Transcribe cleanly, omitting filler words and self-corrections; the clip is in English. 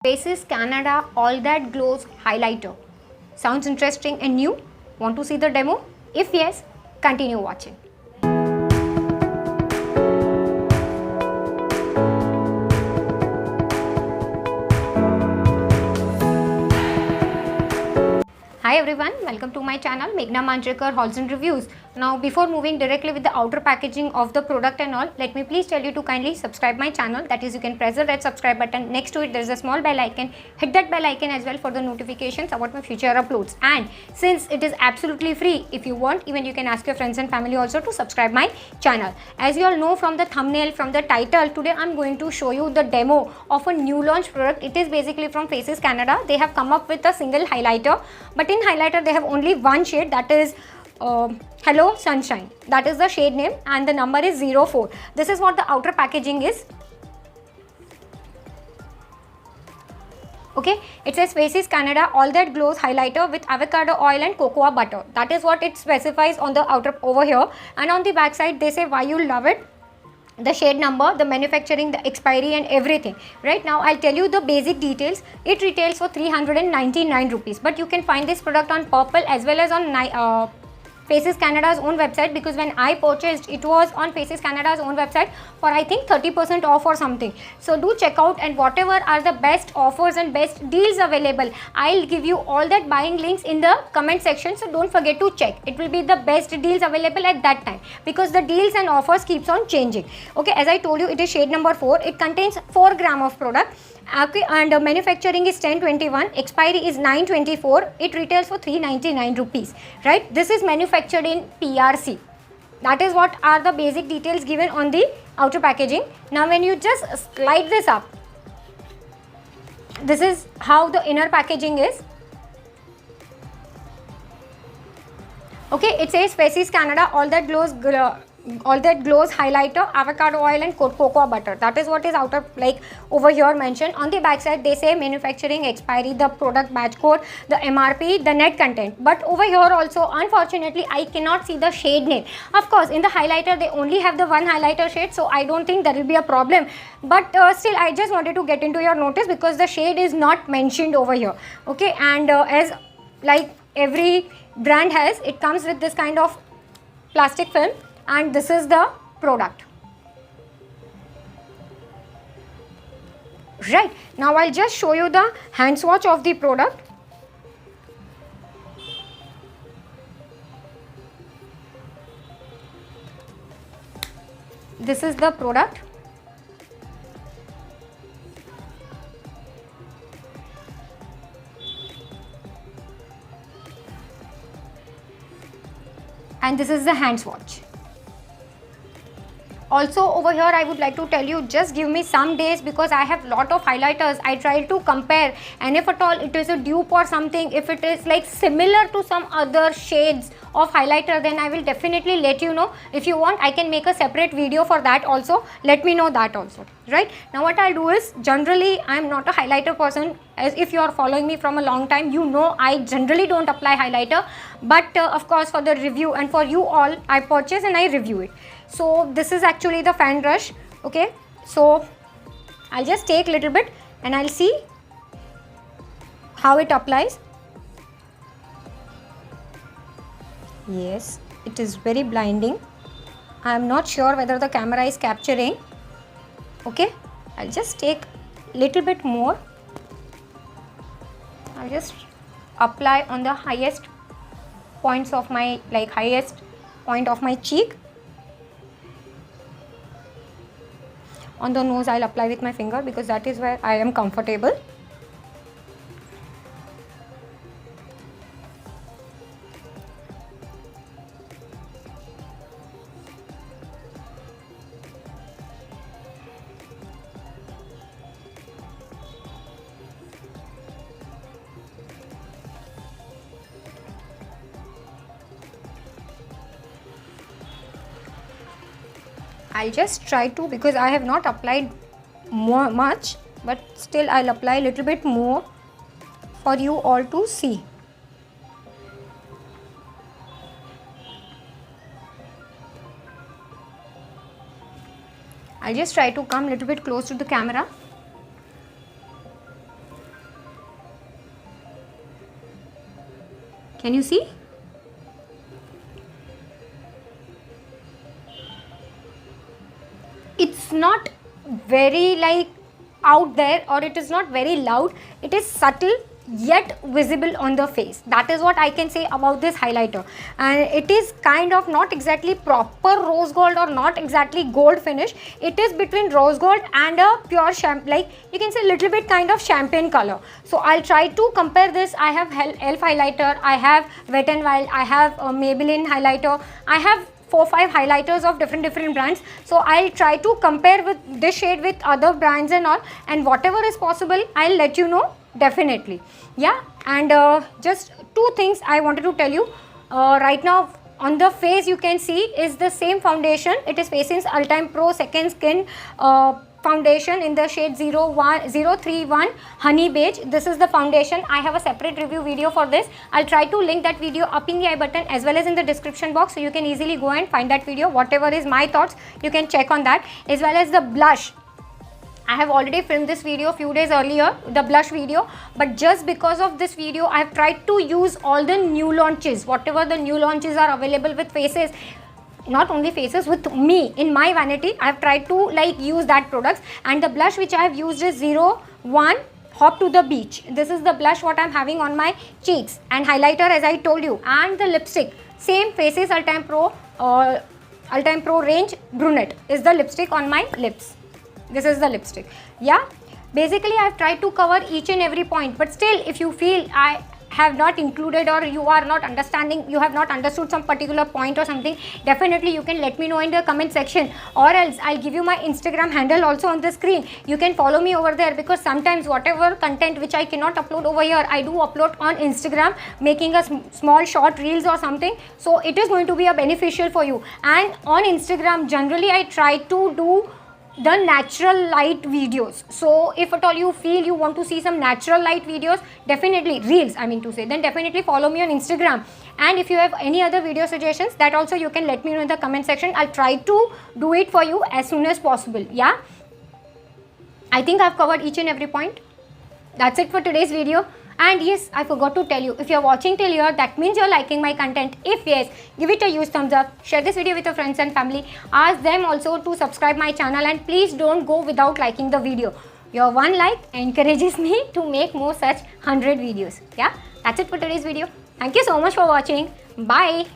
Faces Canada All That Glows Highlighter. Sounds interesting and new? Want to see the demo? If yes, continue watching. Hi everyone, welcome to my channel Meghna Manjrekar Hauls and Reviews. Now before moving directly with the outer packaging of the product and all, let me please tell you to kindly subscribe my channel. That is, you can press the red subscribe button. Next to it there is a small bell icon. Hit that bell icon as well for the notifications about my future uploads. And since it is absolutely free, if you want, even you can ask your friends and family also to subscribe my channel. As you all know from the thumbnail, from the title, today I am going to show you the demo of a new launch product. It is basically from Faces Canada. They have come up with a single highlighter, but in highlighter they have only one shade, that is Hello Sunshine. That is the shade name and the number is 04. This is what the outer packaging is. Okay, it says Faces Canada All That Glows Highlighter with avocado oil and cocoa butter. That is what it specifies on the outer over here, and on the back side they say why you love it, the shade number, the manufacturing, the expiry and everything. Right now I'll tell you the basic details. It retails for 399 rupees, but you can find this product on Purplle as well as on Faces Canada's own website, because when I purchased it was on Faces Canada's own website for I think 30% off or something. So do check out, and whatever are the best offers and best deals available, I'll give you all that buying links in the comment section, so don't forget to check. It will be the best deals available at that time, because the deals and offers keeps on changing. Okay, as I told you, it is shade number 4. It contains 4 gram of product. Okay, and manufacturing is 1021, expiry is 924. It retails for 399 rupees. Right, this is manufactured in PRC. That is what are the basic details given on the outer packaging. Now when you just slide this up, this is how the inner packaging is. Okay, it says Faces Canada All That Glows Highlighter, avocado oil and cocoa butter. That is what is outer, like over here mentioned. On the back side they say manufacturing, expiry, the product batch code, the MRP, the net content. But over here also, unfortunately, I cannot see the shade name. Of course, in the highlighter they only have the one highlighter shade, so I don't think there will be a problem. But still, I just wanted to get into your notice because the shade is not mentioned over here. Okay, and as like every brand has, it comes with this kind of plastic film, and this is the product. Right, now I'll just show you the hand swatch of the product. This is the product. And this is the hand swatch. Also over here I would like to tell you, just give me some days, because I have lot of highlighters. I try to compare, and if at all it is a dupe or something, if it is like similar to some other shades of highlighter, then I will definitely let you know. If you want, I can make a separate video for that also. Let me know that also. Right, now what I'll do is, generally I am not a highlighter person. As if you are following me from a long time, you know I generally don't apply highlighter, but of course for the review and for you all, I purchase and I review it. So this is actually the fan brush. Okay, so I'll just take a little bit and I'll see how it applies. Yes, it is very blinding. I am not sure whether the camera is capturing. Okay, I'll just take little bit more. I'll just apply on the highest points of my, like highest point of my cheek. On the nose I'll apply with my finger, because that is where I am comfortable. I'll just try to, because I have not applied much, but still I'll apply a little bit more for you all to see. I'll just try to come a little bit close to the camera. Can you see? It's not very like out there, or it is not very loud. It is subtle yet visible on the face. That is what I can say about this highlighter. And it is kind of not exactly proper rose gold or not exactly gold finish. It is between rose gold and a pure like you can say little bit kind of champagne color. So I'll try to compare this. I have elf highlighter, I have Wet n Wild, I have Maybelline highlighter, I have 4-5 highlighters of different brands. So I'll try to compare with this shade with other brands and all, and whatever is possible I'll let you know definitely. Yeah, and just two things I wanted to tell you. Right now on the face you can see is the same foundation. It is Faces Ultime Pro Second Skin foundation in the shade 031 Honey Beige. This is the foundation. I have a separate review video for this. I'll try to link that video up in the I button as well as in the description box, so you can easily go and find that video. Whatever is my thoughts, you can check on that. As well as the blush, I have already filmed this video a few days earlier, the blush video, but just because of this video I have tried to use all the new launches, whatever the new launches are available with Faces. Not only Faces, with me in my vanity, I have tried to like use that products. And the blush which I have used is 01 Hop to the Beach. This is the blush what I am having on my cheeks, and highlighter as I told you, and the lipstick same Faces Ultime Pro range Brunette is the lipstick on my lips. This is the lipstick. Yeah, basically I have tried to cover each and every point, but still if you feel I have not included or you are not understanding, you have not understood some particular point or something, definitely you can let me know in the comment section, or else I'll give you my Instagram handle also on the screen. You can follow me over there, because sometimes whatever content which I cannot upload over here, I do upload on Instagram, making a small short reels or something, so it is going to be a beneficial for you. And on Instagram generally I try to do the natural light videos. So if at all you feel you want to see some natural light videos, definitely reels I mean to say, then definitely follow me on Instagram. And if you have any other video suggestions, that also you can let me know in the comment section. I'll try to do it for you as soon as possible. Yeah, I think I've covered each and every point. That's it for today's video. And yes, I forgot to tell you, if you're watching till here, that means you're liking my content. If yes, give it a huge thumbs up, share this video with your friends and family, ask them also to subscribe my channel, and please don't go without liking the video. Your one like encourages me to make more such 100 videos. Yeah, that's it for today's video. Thank you so much for watching. Bye.